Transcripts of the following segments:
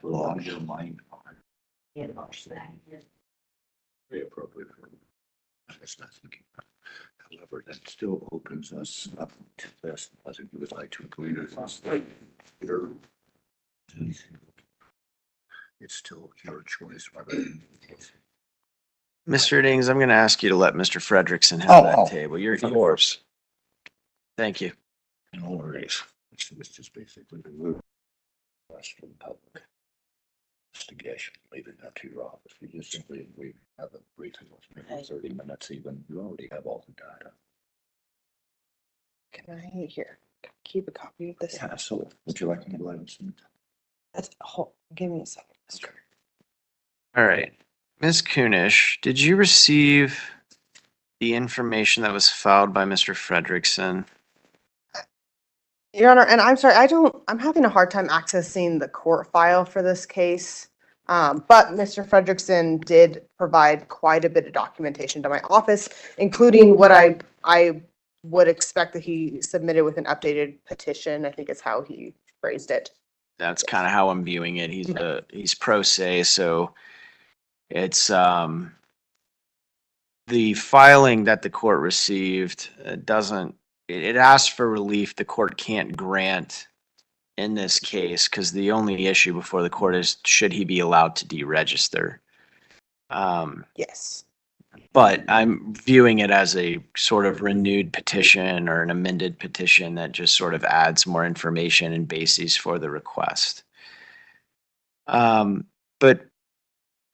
Lost your mind. Very appropriate. That's not thinking. However, that still opens us up to this. I think you would like to agree to this. It's still your choice. Mr. Dings, I'm going to ask you to let Mr. Fredrickson have Oh, that oh, table. You're of course. Thank you. No worries. It's just basically the root. Western public investigation, leaving that to your office. We just simply, we have a briefing, maybe 30 minutes even. You already have all the data. Can I here keep a copy of this? Yeah, so would you like me to let him see it? That's give me a second, Mr. All right. Ms. Kunish, did you receive the information that was filed by Mr. Fredrickson? Your Honor, and I'm sorry, I'm having a hard time accessing the court file for this case. But Mr. Fredrickson did provide quite a bit of documentation to my office, including what I would expect that he submitted with an updated petition. I think is how he phrased it. That's kind of how I'm viewing it. He's pro se, so it's the filing that the court received doesn't, it asks for relief the court can't grant in this case because the only issue before the court is should he be allowed to deregister. Yes. But I'm viewing it as a sort of renewed petition or an amended petition that just sort of adds more information and bases for the request. But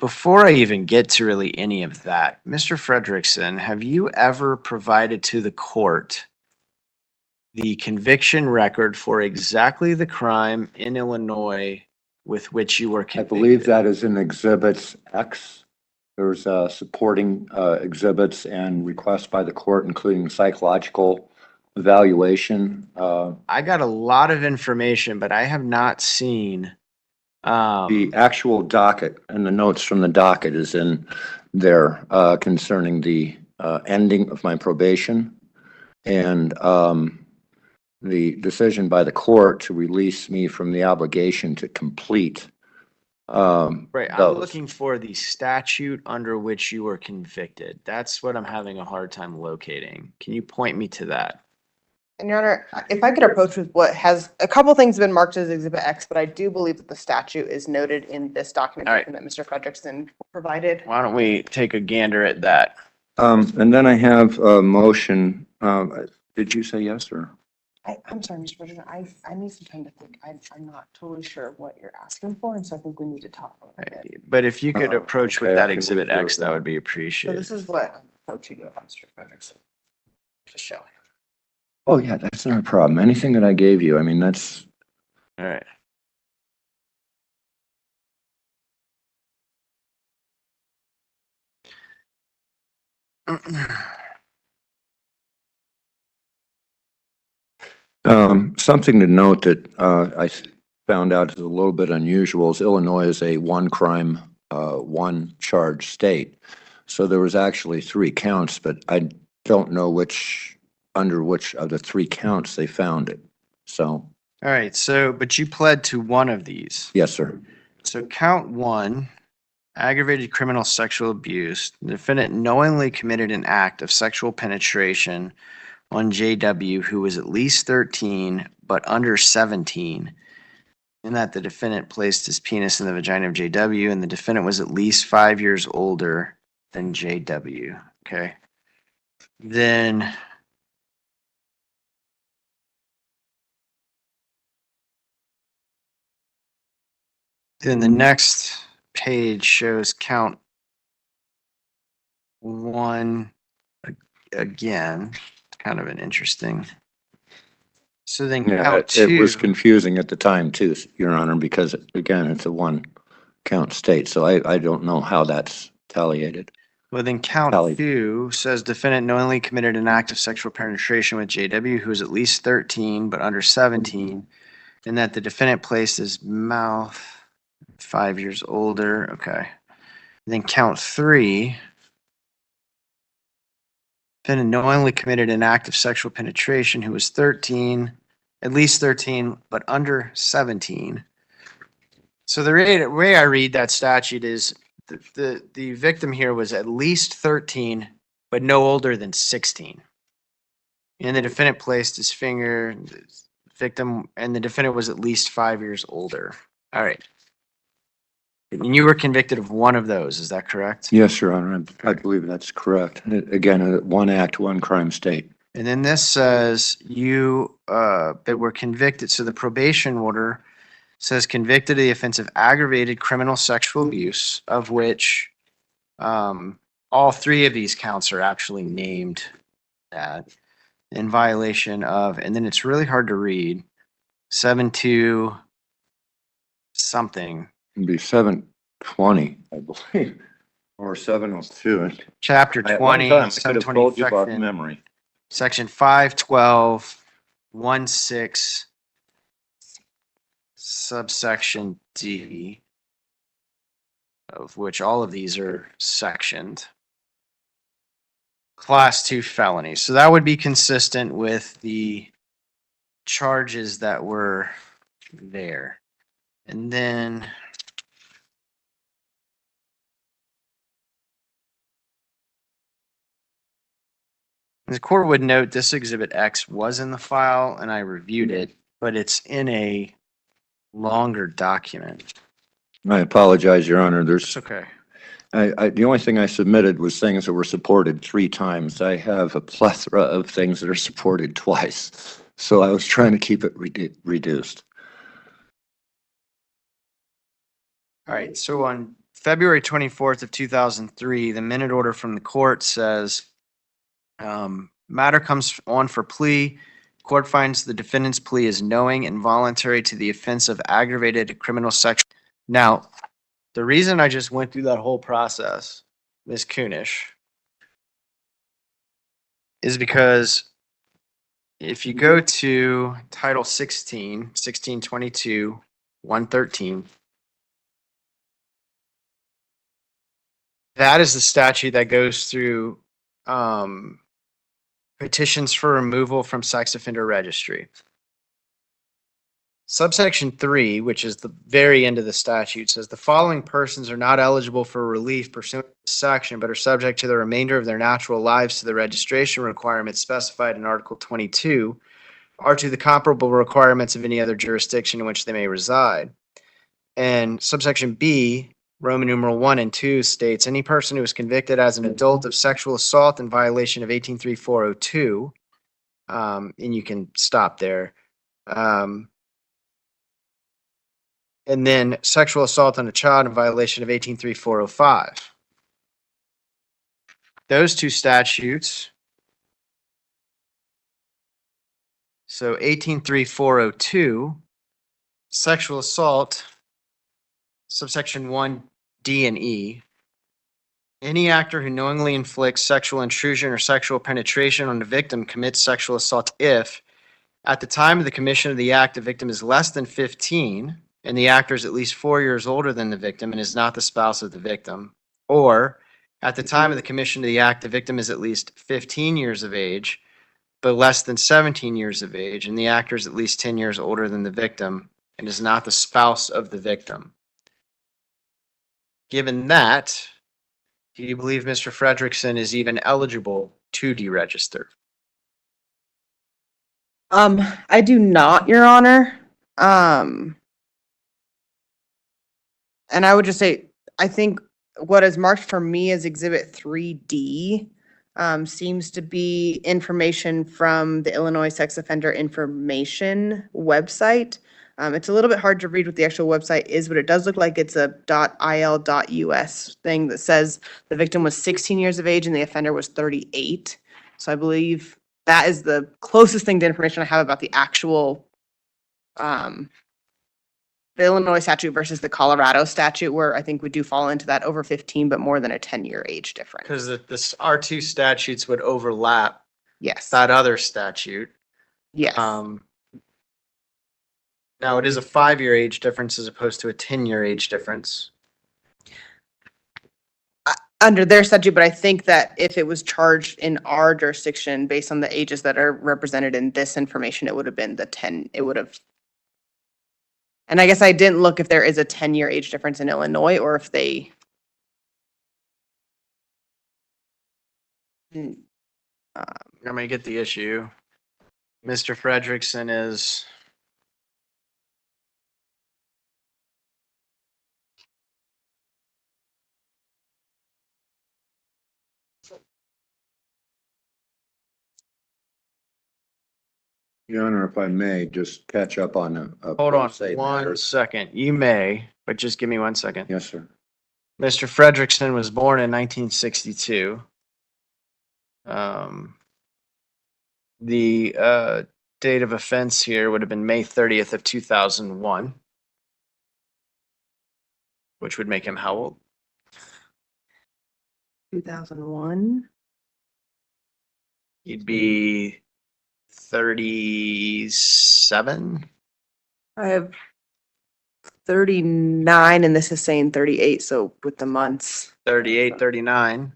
before I even get to really any of that, Mr. Fredrickson, have you ever provided to the court the conviction record for exactly the crime in Illinois with which you were I convicted? believe that is in Exhibits X. There's supporting exhibits and requests by the court, including psychological evaluation. I got a lot of information, but I have not seen The actual docket and the notes from the docket is in there concerning the ending of my probation and the decision by the court to release me from the obligation to complete. right. I'm those. looking for the statute under which you were convicted. That's what I'm having a hard time locating. Can you point me to that? And Your Honor, if I could approach with what has, a couple things have been marked as Exhibit X, but I do believe that the statute is noted in this documentation that Mr. Fredrickson provided. Why don't we take a gander at that? And then I have a motion. Did you say yes or? I'm sorry, Mr. President, I need some time to think. I'm not totally sure what you're asking for, and so I think we need to talk a little bit. But if you could approach with okay, that I can Exhibit move X, through it that now. would be So appreciated. this is what I'm approaching with Mr. Fredrickson. Just showing. Oh, yeah, that's not a problem. Anything that I gave you, I mean, that's, All right. something to note that I found out is a little bit unusual is Illinois is a one crime, one charge state. So there was actually 3 counts, but I don't know under which of the 3 counts they found it. So, All right. So, but you pled to one of these. yes, sir. So count 1, aggravated criminal sexual abuse. The defendant knowingly committed an act of sexual penetration on JW, who was at least 13 but under 17, in that the defendant placed his penis in the vagina of JW, and the defendant was at least 5 years older than JW. Okay. Then the next page shows count 1 again. Kind of an interesting. So then Yeah, count it was 2. confusing at the time too, Your Honor, because again, it's a one count state. So I don't know how that's talliated. Well, then count Tally. 2 says defendant knowingly committed an act of sexual penetration with JW, who is at least 13 but under 17, and that the defendant placed his mouth 5 years older. Okay. Then count 3 Defendant knowingly committed an act of sexual penetration who was 13, at least 13, but under 17. So the way I read that statute is the victim here was at least 13, but no older than 16. And the defendant placed his finger, the defendant was at least 5 years older. All right. And you were convicted of one of those, is that correct? Yes, Your Honor, I believe that's correct. Again, one act, one crime state. And then this says you were convicted, so the probation order says convicted of the offense of aggravated criminal sexual abuse, of which all three of these counts are actually named that in violation of, and then it's really hard to read, 7-2 something. It'd be 720, I believe, or 702. Chapter At one 20, time, I could have 720, told you about memory. section 512(16), subsection D, of which all of these are sectioned. Class 2 felonies. So that would be consistent with the charges that were there. And then the court would note this Exhibit X was in the file and I reviewed it, but it's in a longer document. I apologize, Your Honor. It's okay. The only thing I submitted was things that were supported 3 times. I have a plethora of things that are supported twice. So I was trying to keep it reduced. All right, so on February 24th of 2003, the minute order from the court says, matter comes on for plea. Court finds the defendant's plea is knowing and voluntary to the offense of aggravated criminal sexual. Now, the reason I just went through that whole process, Ms. Kunish, is because if you go to Title 16, 1622, 113, that is the statute that goes through petitions for removal from sex offender registry. Subsection 3, which is the very end of the statute, says the following persons are not eligible for relief pursuant to this section, but are subject to the remainder of their natural lives to the registration requirements specified in Article 22, or to the comparable requirements of any other jurisdiction in which they may reside. And subsection B, Roman numeral 1 and 2 states any person who is convicted as an adult of sexual assault in violation of 183402, and you can stop there. And then sexual assault on a child in violation of 183405. Those two statutes. So 183402, sexual assault, subsection 1, D and E. Any actor who knowingly inflicts sexual intrusion or sexual penetration on a victim commits sexual assault if, at the time of the commission of the act, the victim is less than 15, and the actor is at least 4 years older than the victim and is not the spouse of the victim, or at the time of the commission of the act, the victim is at least 15 years of age, but less than 17 years of age, and the actor is at least 10 years older than the victim and is not the spouse of the victim. Given that, do you believe Mr. Fredrickson is even eligible to deregister? I do not, Your Honor. And I would just say, I think what is marked for me as Exhibit 3D seems to be information from the Illinois Sex Offender Information website. It's a little bit hard to read what the actual website is, but it does look like it's a .il.us thing that says the victim was 16 years of age and the offender was 38. So I believe that is the closest thing to information I have about the actual the Illinois statute versus the Colorado statute, where I think we do fall into that over 15, but more than a 10-year age difference. Because our two statutes would overlap Yes. that other statute. Yes. Now, it is a 5-year age difference as opposed to a 10-year age difference. under their statute, but I think that if it was charged in our jurisdiction based on the ages that are represented in this information, it would have been the 10, it would have. And I guess I didn't look if there is a 10-year age difference in Illinois or if they. I'm gonna get the issue. Mr. Fredrickson is. Your Honor, if I may, just catch up on a Hold on pro se one matter. second. You may, but just give me 1 second. Yes, sir. Mr. Fredrickson was born in 1962. The date of offense here would have been May 30th of 2001, which would make him how old? 2001. He'd be 37. I have 39 and this is saying 38, so with the months. 38, 39.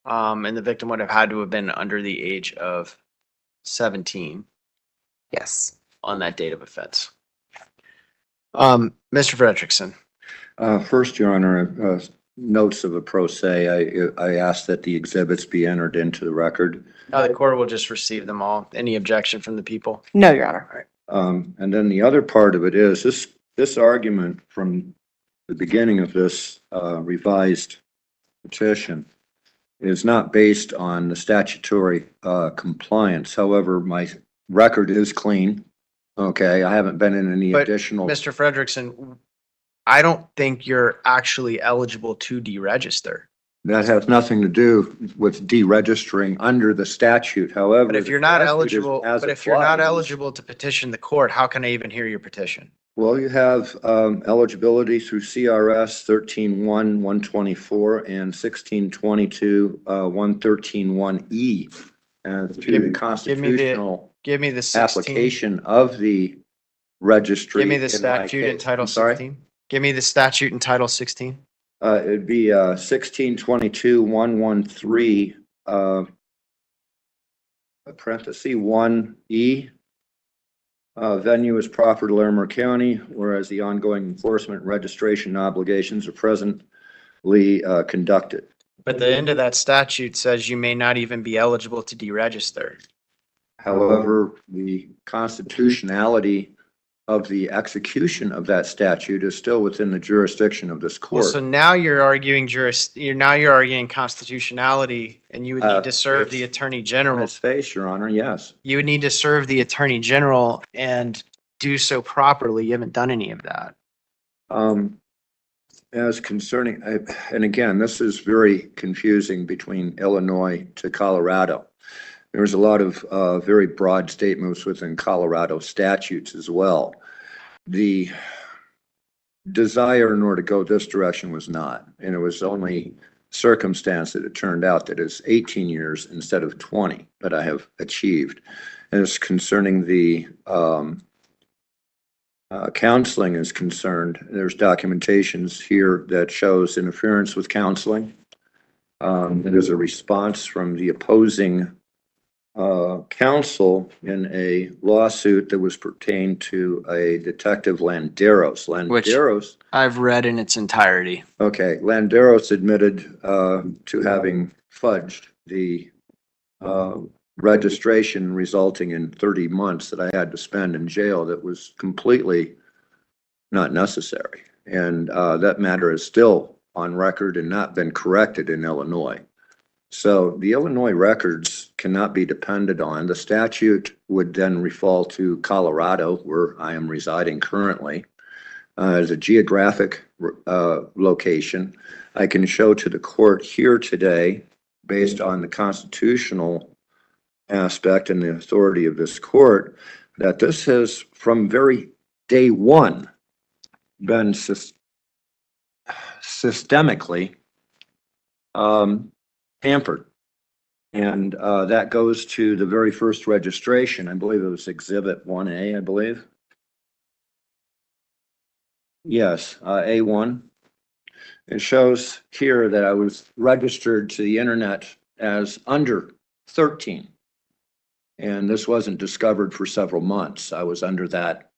And the victim would have had to have been under the age of 17 Yes. on that date of offense. Mr. Fredrickson. First, Your Honor, notes of a pro se, I ask that the exhibits be entered into the record. The court will just receive them all. Any objection from the people? No, Your Honor. And then the other part of it is this argument from the beginning of this revised petition is not based on the statutory compliance. However, my record is clean. Okay, I haven't been in any But, additional. Mr. Fredrickson, I don't think you're actually eligible to deregister. That has nothing to do with deregistering under the statute. However. But if you're not the statute is eligible, as but if you're not applied. eligible to petition the court, how can I even hear your petition? Well, you have eligibility through CRS 13-1, 124 and 1622, 113-1E. And to the constitutional Give me the 16. application of the registry. Give me the in my statute in case. Title I'm sorry? 16. Give me the statute in Title 16. It'd be 1622, 113, parenthesis 1E. Venue is proper to Larimer County, whereas the ongoing enforcement registration obligations are presently conducted. But the end of that statute says you may not even be eligible to deregister. However, the constitutionality of the execution of that statute is still within the jurisdiction of this Well, court. so now you're arguing you're arguing constitutionality, and you would need to serve the Attorney On General. its face, Your Honor, yes. You would need to serve the Attorney General and do so properly. You haven't done any of that. As concerning, and again, this is very confusing between Illinois to Colorado. There's a lot of very broad statements within Colorado statutes as well. The desire in order to go this direction was not, and it was only circumstance that it turned out that it's 18 years instead of 20 that I have achieved. And as concerning the counseling is concerned, there's documentations here that shows interference with counseling. There's a response from the opposing counsel in a lawsuit that was pertained to a Detective Landeros. Landeros. I've read in its entirety. Okay, Landeros admitted to having fudged the registration, resulting in 30 months that I had to spend in jail that was completely not necessary. And that matter is still on record and not been corrected in Illinois. So the Illinois records cannot be depended on. The statute would then fall to Colorado, where I am residing currently. As a geographic location, I can show to the court here today, based on the constitutional aspect and the authority of this court, that this has from very day one been systemically hampered. And that goes to the very first registration. I believe it was Exhibit 1A, I believe. Yes, A1. It shows here that I was registered to the internet as under 13. And this wasn't discovered for several months. I was under that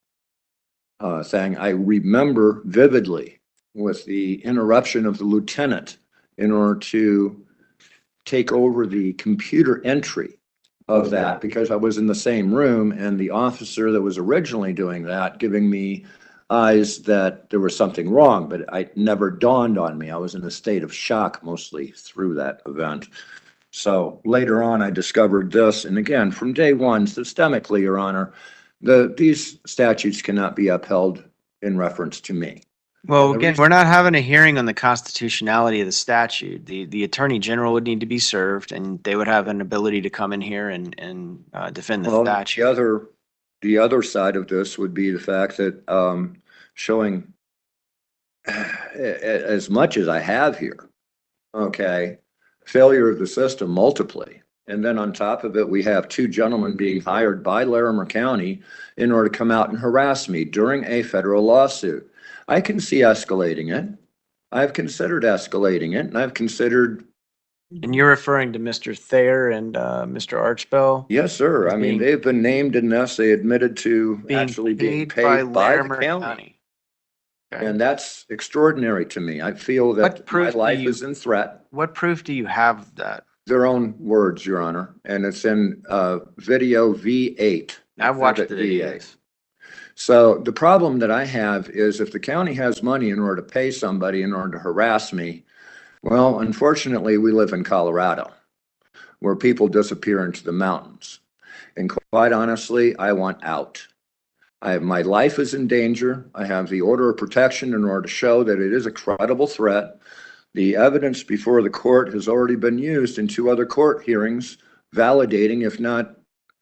thing. I remember vividly with the interruption of the lieutenant in order to take over the computer entry of that, because I was in the same room, and the officer that was originally doing that giving me eyes that there was something wrong, but it never dawned on me. I was in a state of shock mostly through that event. So later on, I discovered this, and again, from day one, systemically, Your Honor, these statutes cannot be upheld in reference to me. Well, the again, reason- we're not having a hearing on the constitutionality of the statute. The Attorney General would need to be served, and they would have an ability to come in here and defend the Well, statute. the other side of this would be the fact that showing as much as I have here, okay, failure of the system multiply. And then on top of it, we have two gentlemen being hired by Larimer County in order to come out and harass me during a federal lawsuit. I can see escalating it. I've considered escalating it, and I've considered. And you're referring to Mr. Thayer and Mr. Archbell? Yes, sir. I mean, Being- they've been named in this. They admitted to actually being paid by the Larimer county. Okay. And that's extraordinary to me. I feel What that my proof do life you- is in threat. What proof do you have of that? Their own words, Your Honor, and it's in video V8. I've watched the Exhibit V8. videos. So the problem that I have is if the county has money in order to pay somebody in order to harass me, well, unfortunately, we live in Colorado, where people disappear into the mountains. And quite honestly, I want out. My life is in danger. I have the order of protection in order to show that it is a credible threat. The evidence before the court has already been used in 2 other court hearings, validating, if not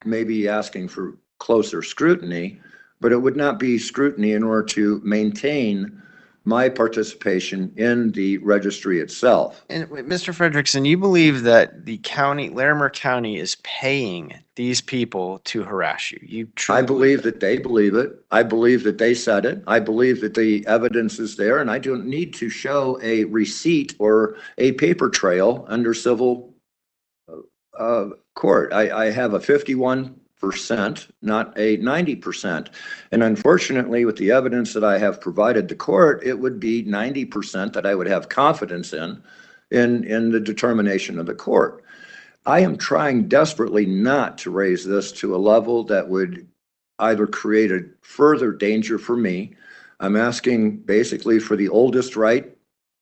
maybe asking for closer scrutiny, but it would not be scrutiny in order to maintain my participation in the registry itself. And wait, Mr. Fredrickson, you believe that the county, Larimer County, is paying these people to harass you? You I truly believe that they believe it. I believe that they said it. I believe that the evidence is there, and I don't need to show a receipt or a paper trail under civil court. I have a 51%, not a 90%. And unfortunately, with the evidence that I have provided the court, it would be 90% that I would have confidence in the determination of the court. I am trying desperately not to raise this to a level that would either create a further danger for me. I'm asking basically for the oldest right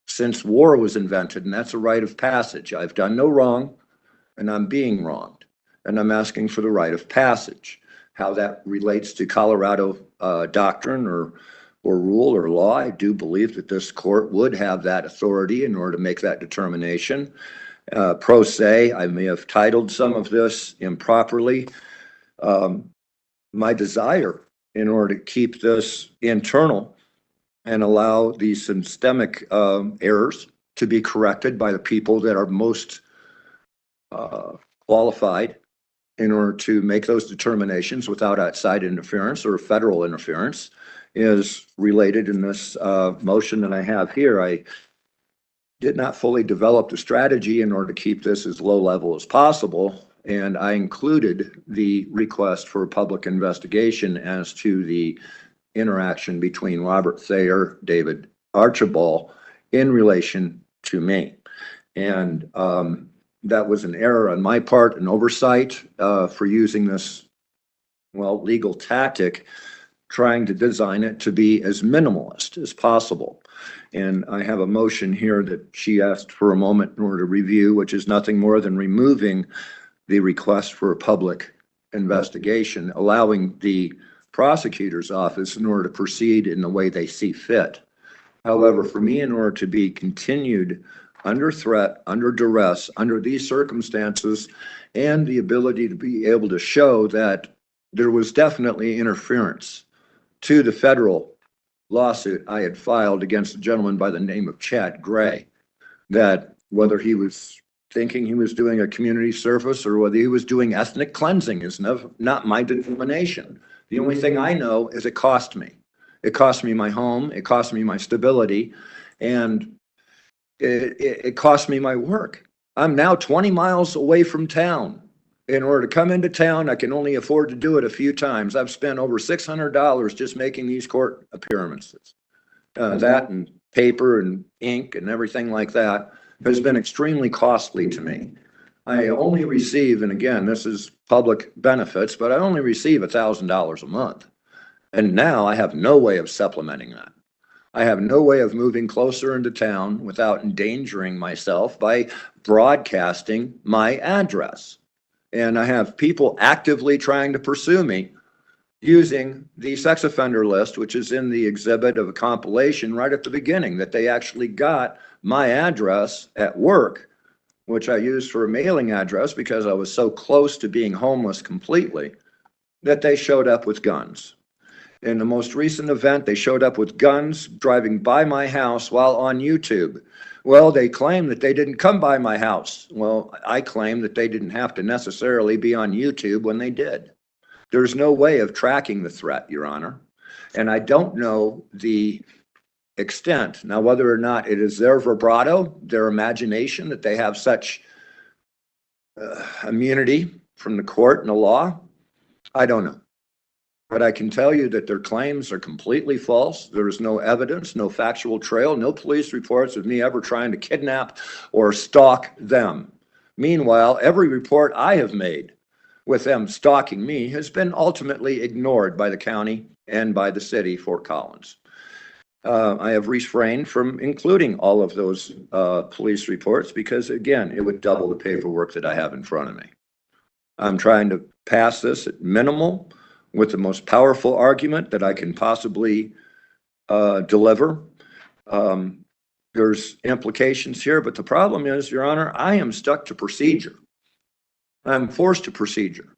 since war was invented, and that's a rite of passage. I've done no wrong, and I'm being wronged, and I'm asking for the rite of passage. How that relates to Colorado doctrine or rule or law, I do believe that this court would have that authority in order to make that determination. Pro se, I may have titled some of this improperly. My desire in order to keep this internal and allow the systemic errors to be corrected by the people that are most qualified in order to make those determinations without outside interference or federal interference is related in this motion that I have here. I did not fully develop the strategy in order to keep this as low level as possible. And I included the request for a public investigation as to the interaction between Robert Thayer, David Archibald in relation to me. And that was an error on my part, an oversight for using this, well, legal tactic, trying to design it to be as minimalist as possible. And I have a motion here that she asked for a moment in order to review, which is nothing more than removing the request for a public investigation, allowing the prosecutor's office in order to proceed in the way they see fit. However, for me, in order to be continued under threat, under duress, under these circumstances, and the ability to be able to show that there was definitely interference to the federal lawsuit I had filed against a gentleman by the name of Chad Gray, that whether he was thinking he was doing a community service or whether he was doing ethnic cleansing is not my determination. The only thing I know is it cost me. It cost me my home, it cost me my stability, and it cost me my work. I'm now 20 miles away from town. In order to come into town, I can only afford to do it a few times. I've spent over $600 just making these court appearances. That and paper and ink and everything like that has been extremely costly to me. I only receive, and again, this is public benefits, but I only receive $1,000 a month. And now I have no way of supplementing that. I have no way of moving closer into town without endangering myself by broadcasting my address. And I have people actively trying to pursue me using the sex offender list, which is in the exhibit of a compilation right at the beginning, that they actually got my address at work, which I used for a mailing address because I was so close to being homeless completely, that they showed up with guns. In the most recent event, they showed up with guns driving by my house while on YouTube. Well, they claim that they didn't come by my house. Well, I claim that they didn't have to necessarily be on YouTube when they did. There's no way of tracking the threat, Your Honor. And I don't know the extent. Now, whether or not it is their vibrato, their imagination, that they have such immunity from the court and the law, I don't know. But I can tell you that their claims are completely false. There is no evidence, no factual trail, no police reports of me ever trying to kidnap or stalk them. Meanwhile, every report I have made with them stalking me has been ultimately ignored by the county and by the city, Fort Collins. I have refrained from including all of those police reports because, again, it would double the paperwork that I have in front of me. I'm trying to pass this at minimal with the most powerful argument that I can possibly deliver. There's implications here, but the problem is, Your Honor, I am stuck to procedure. I'm forced to procedure.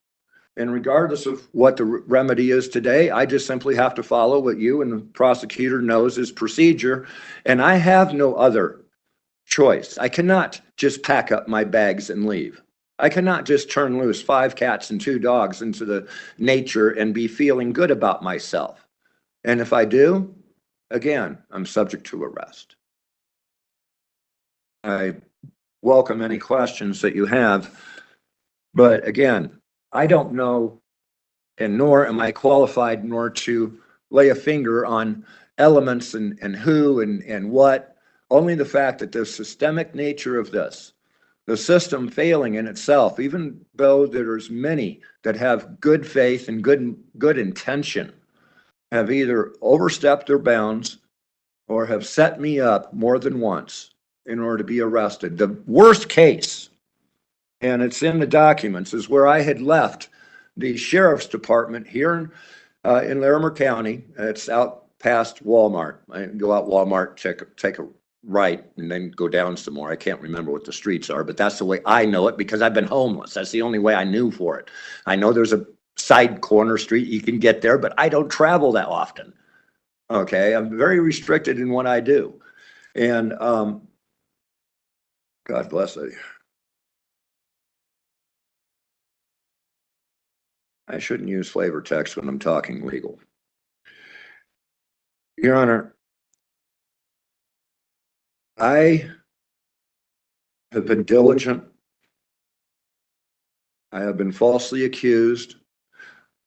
And regardless of what the remedy is today, I just simply have to follow what you and the prosecutor knows is procedure. And I have no other choice. I cannot just pack up my bags and leave. I cannot just turn loose 5 cats and 2 dogs into the nature and be feeling good about myself. And if I do, again, I'm subject to arrest. I welcome any questions that you have. But again, I don't know, and nor am I qualified nor to lay a finger on elements and who and what. Only the fact that the systemic nature of this, the system failing in itself, even though there's many that have good faith and good intention, have either overstepped their bounds or have set me up more than once in order to be arrested. The worst case, and it's in the documents, is where I had left the sheriff's department here in Larimer County. It's out past Walmart. I go out Walmart, take a right, and then go down some more. I can't remember what the streets are, but that's the way I know it because I've been homeless. That's the only way I knew for it. I know there's a side corner street you can get there, but I don't travel that often. Okay, I'm very restricted in what I do. And God bless you. I shouldn't use flavor text when I'm talking legal. Your Honor, I have been diligent. I have been falsely accused.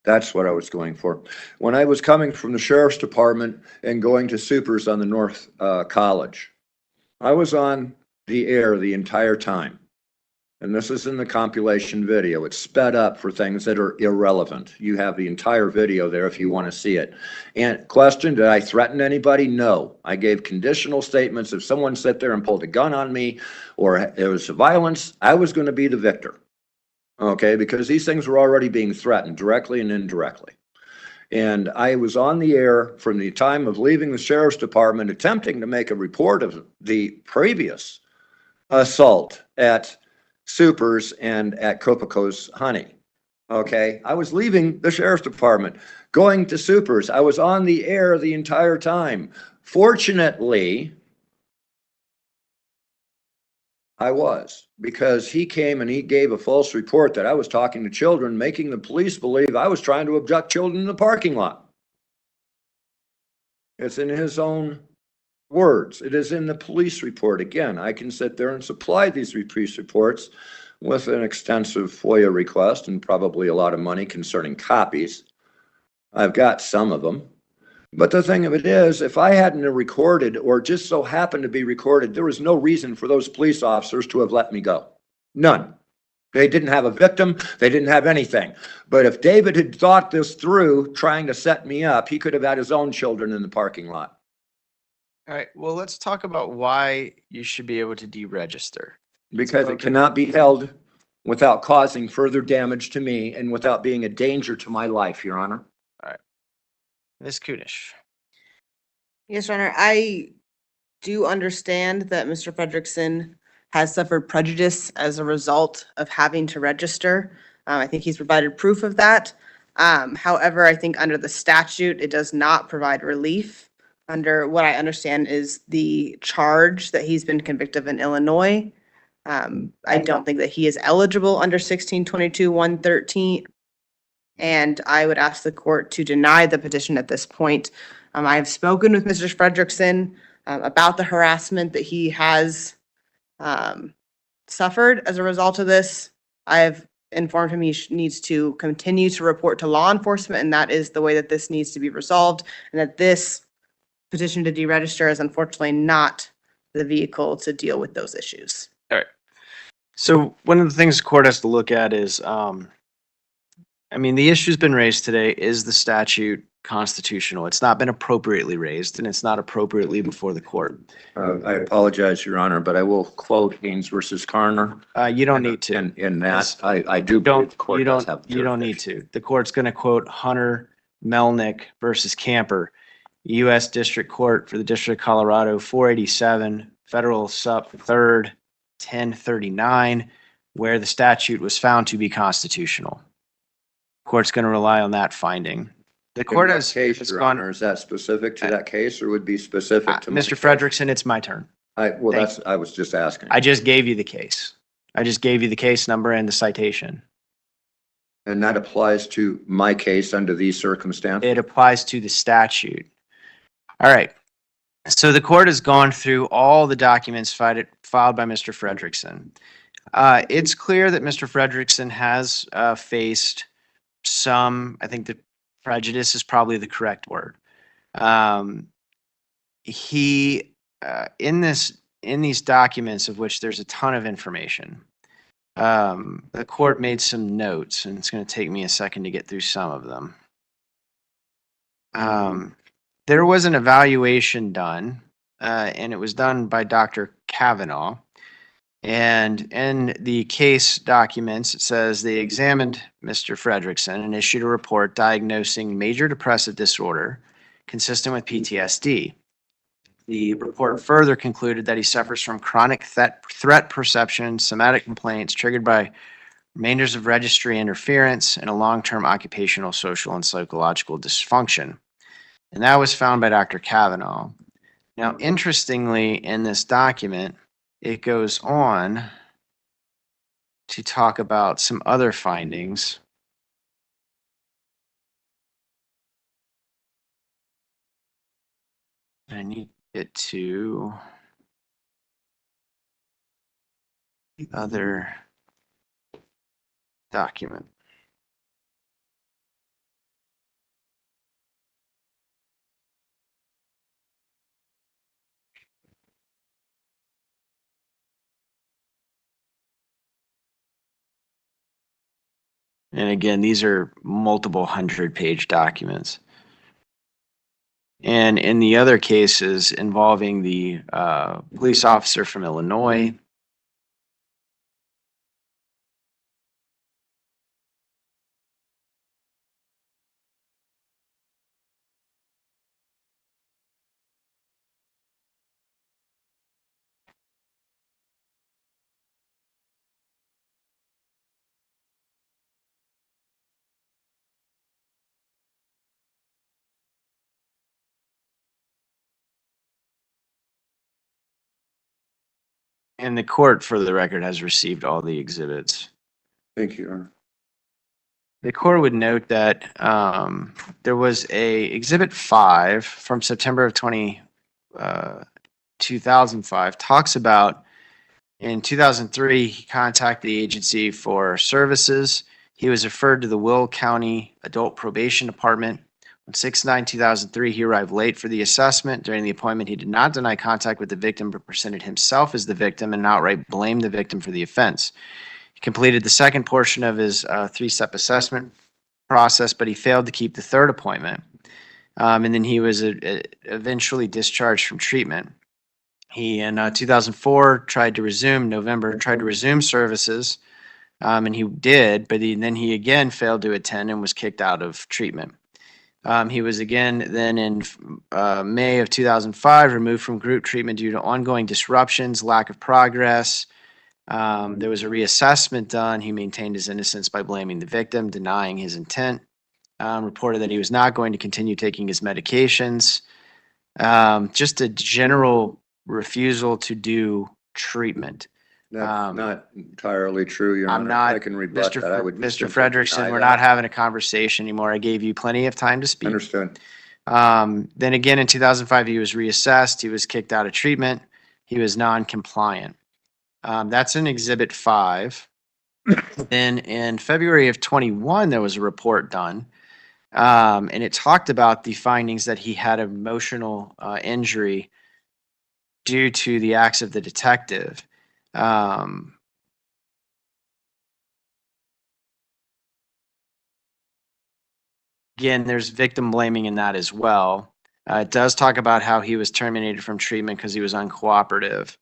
That's what I was going for. When I was coming from the sheriff's department and going to supers on the North College, I was on the air the entire time. And this is in the compilation video. It's sped up for things that are irrelevant. You have the entire video there if you want to see it. And question, did I threaten anybody? No. I gave conditional statements. If someone sat there and pulled a gun on me or there was violence, I was going to be the victor. Okay, because these things were already being threatened directly and indirectly. And I was on the air from the time of leaving the sheriff's department, attempting to make a report of the previous assault at Supers and at Copaco's Honey. Okay, I was leaving the sheriff's department, going to Supers. I was on the air the entire time. Fortunately, I was, because he came and he gave a false report that I was talking to children, making the police believe I was trying to abduct children in the parking lot. It's in his own words. It is in the police report. Again, I can sit there and supply these police reports with an extensive FOIA request and probably a lot of money concerning copies. I've got some of them. But the thing of it is, if I hadn't recorded or just so happened to be recorded, there was no reason for those police officers to have let me go. None. They didn't have a victim. They didn't have anything. But if David had thought this through, trying to set me up, he could have had his own children in the parking lot. All right, well, let's talk about why you should be able to deregister. Because it cannot be held without causing further damage to me and without being a danger to my life, Your Honor. Ms. Kunish. Yes, Your Honor, I do understand that Mr. Fredrickson has suffered prejudice as a result of having to register. I think he's provided proof of that. However, I think under the statute, it does not provide relief. Under what I understand is the charge that he's been convicted of in Illinois. I don't think that he is eligible under 1622-113. And I would ask the court to deny the petition at this point. I have spoken with Mr. Fredrickson about the harassment that he has suffered as a result of this. I have informed him he needs to continue to report to law enforcement, and that is the way that this needs to be resolved, and that this petition to deregister is unfortunately not the vehicle to deal with those issues. All right. So one of the things the court has to look at is, the issue's been raised today. Is the statute constitutional? It's not been appropriately raised, and it's not appropriately before the court. I apologize, Your Honor, but I will quote Haynes versus Carner. You don't need to. In that, I do. Don't, believe the court you does don't, have you don't need jurisdiction. to. The court's going to quote Hunter Melnick versus Camper, U.S. District Court for the District of Colorado, 487, Federal Sup 3rd, 1039, where the statute was found to be constitutional. Court's going to rely on that finding. The court In has that case, Your gone. Honor, is that specific to that case or would be specific to? Mr. Fredrickson, it's my turn. I Thank was just asking. I just gave you the case. I just gave you the case number and the citation. And that applies to my case under these circumstances? It applies to the statute. All right. So the court has gone through all the documents filed by Mr. Fredrickson. It's clear that Mr. Fredrickson has faced some, I think the prejudice is probably the correct word. He, in these documents, of which there's a ton of information, the court made some notes, and it's going to take me a second to get through some of them. There was an evaluation done, and it was done by Dr. Kavanaugh. And in the case documents, it says they examined Mr. Fredrickson and issued a report diagnosing major depressive disorder consistent with PTSD. The report further concluded that he suffers from chronic threat perception, somatic complaints triggered by remainders of registry interference, and a long-term occupational, social, and psychological dysfunction. And that was found by Dr. Kavanaugh. Now, interestingly, in this document, it goes on to talk about some other findings. I need it to the other document. And again, these are multiple 100-page documents. And in the other cases involving the police officer from Illinois, and the court, for the record, has received all the exhibits. Thank you, Your Honor. The court would note that there was a Exhibit 5 from September of 2005 talks about in 2003, he contacted the agency for services. He was referred to the Will County Adult Probation Department. On 6/9/2003, he arrived late for the assessment. During the appointment, he did not deny contact with the victim, but presented himself as the victim and outright blamed the victim for the offense. He completed the second portion of his three-step assessment process, but he failed to keep the third appointment. And then he was eventually discharged from treatment. He, in 2004, tried to resume services, and he did, but then he again failed to attend and was kicked out of treatment. He was again then in May of 2005 removed from group treatment due to ongoing disruptions, lack of progress. There was a reassessment done. He maintained his innocence by blaming the victim, denying his intent, reported that he was not going to continue taking his medications. Just a general refusal to do treatment. That's not entirely true, Your I'm Honor. not, I can rebut that. I would Mr. simply Fredrickson, deny we're that. not having a conversation anymore. I gave you plenty of time to speak. Understood. Then again, in 2005, he was reassessed. He was kicked out of treatment. He was non-compliant. That's in Exhibit 5. Then in February of 21, there was a report done, and it talked about the findings that he had emotional injury due to the acts of the detective. Again, there's victim blaming in that as well. It does talk about how he was terminated from treatment because he was uncooperative.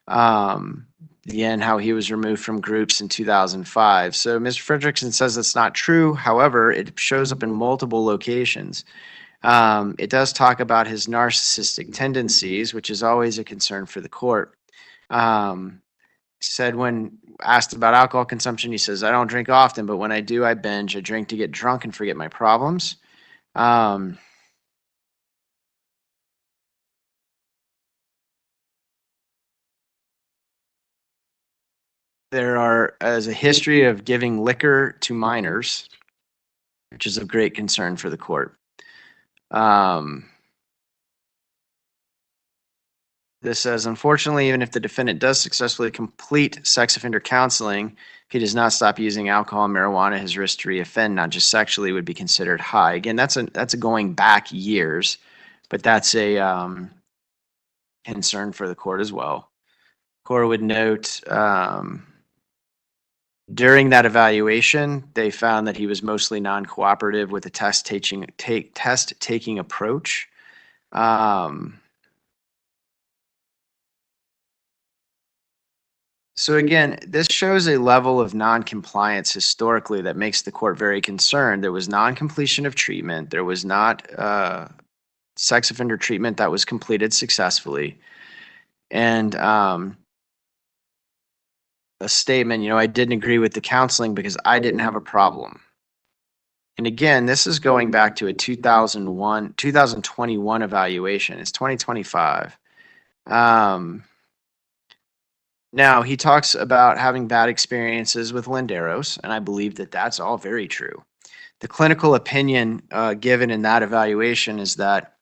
Again, how he was removed from groups in 2005. So Mr. Fredrickson says that's not true. However, it shows up in multiple locations. It does talk about his narcissistic tendencies, which is always a concern for the court. Said when asked about alcohol consumption, he says, I don't drink often, but when I do, I binge. I drink to get drunk and forget my problems. There is a history of giving liquor to minors, which is of great concern for the court. This says, unfortunately, even if the defendant does successfully complete sex offender counseling, if he does not stop using alcohol and marijuana, his risk to reoffend, not just sexually, would be considered high. Again, that's a going back years, but that's a concern for the court as well. Court would note during that evaluation, they found that he was mostly non-cooperative with a test-taking approach. So again, this shows a level of non-compliance historically that makes the court very concerned. There was non-completion of treatment. There was not sex offender treatment that was completed successfully. And a statement, I didn't agree with the counseling because I didn't have a problem. And again, this is going back to a 2021 evaluation. It's 2025. Now, he talks about having bad experiences with Linderos, and I believe that that's all very true. The clinical opinion given in that evaluation is that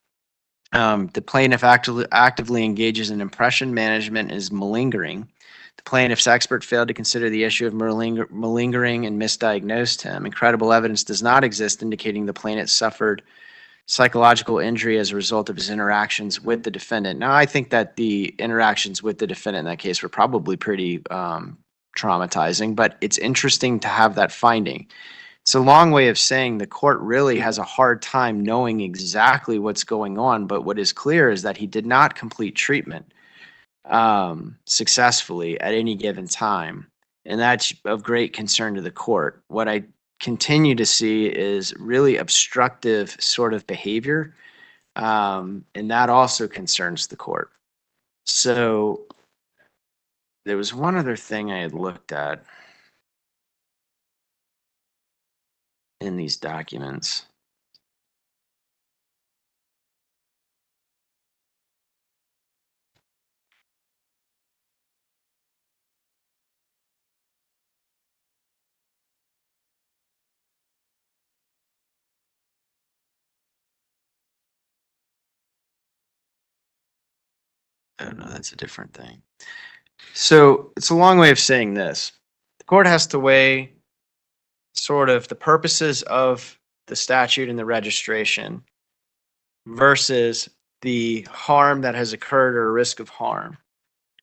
the plaintiff actively engages in impression management and is malingering. The plaintiff's expert failed to consider the issue of malingering and misdiagnosed him. Incredible evidence does not exist indicating the plaintiff suffered psychological injury as a result of his interactions with the defendant. Now, I think that the interactions with the defendant in that case were probably pretty traumatizing, but it's interesting to have that finding. It's a long way of saying the court really has a hard time knowing exactly what's going on, but what is clear is that he did not complete treatment successfully at any given time, and that's of great concern to the court. What I continue to see is really obstructive sort of behavior, and that also concerns the court. So there was one other thing I had looked at in these documents. Oh, no, that's a different thing. So it's a long way of saying this. The court has to weigh sort of the purposes of the statute and the registration versus the harm that has occurred or risk of harm.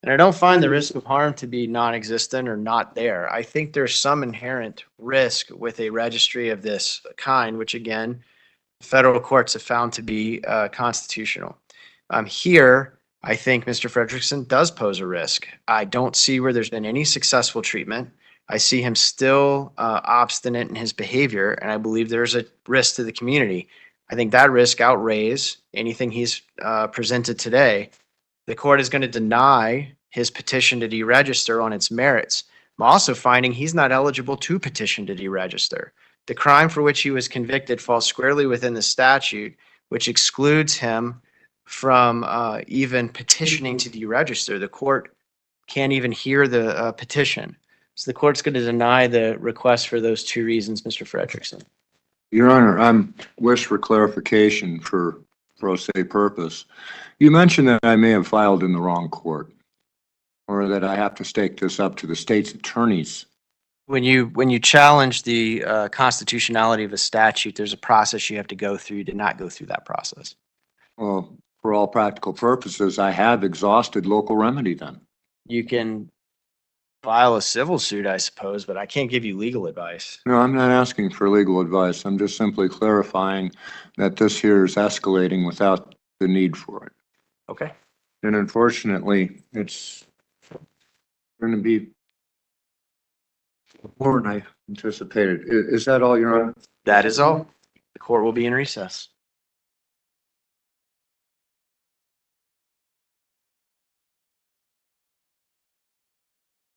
And I don't find the risk of harm to be non-existent or not there. I think there's some inherent risk with a registry of this kind, which again, federal courts have found to be constitutional. Here, I think Mr. Fredrickson does pose a risk. I don't see where there's been any successful treatment. I see him still obstinate in his behavior, and I believe there's a risk to the community. I think that risk outweighs anything he's presented today. The court is going to deny his petition to deregister on its merits. I'm also finding he's not eligible to petition to deregister. The crime for which he was convicted falls squarely within the statute, which excludes him from even petitioning to deregister. The court can't even hear the petition. So the court's going to deny the request for those two reasons, Mr. Fredrickson. Your Honor, I'm wish for clarification for pro se purpose. You mentioned that I may have filed in the wrong court, or that I have to stake this up to the state's attorneys. When you challenge the constitutionality of a statute, there's a process you have to go through. You did not go through that process. Well, for all practical purposes, I have exhausted local remedy then. You can file a civil suit, I suppose, but I can't give you legal advice. No, I'm not asking for legal advice. I'm just simply clarifying that this here is escalating without the need for it. Okay. And unfortunately, it's going to be more than I anticipated. Is that all, Your Honor? That is all. The court will be in recess.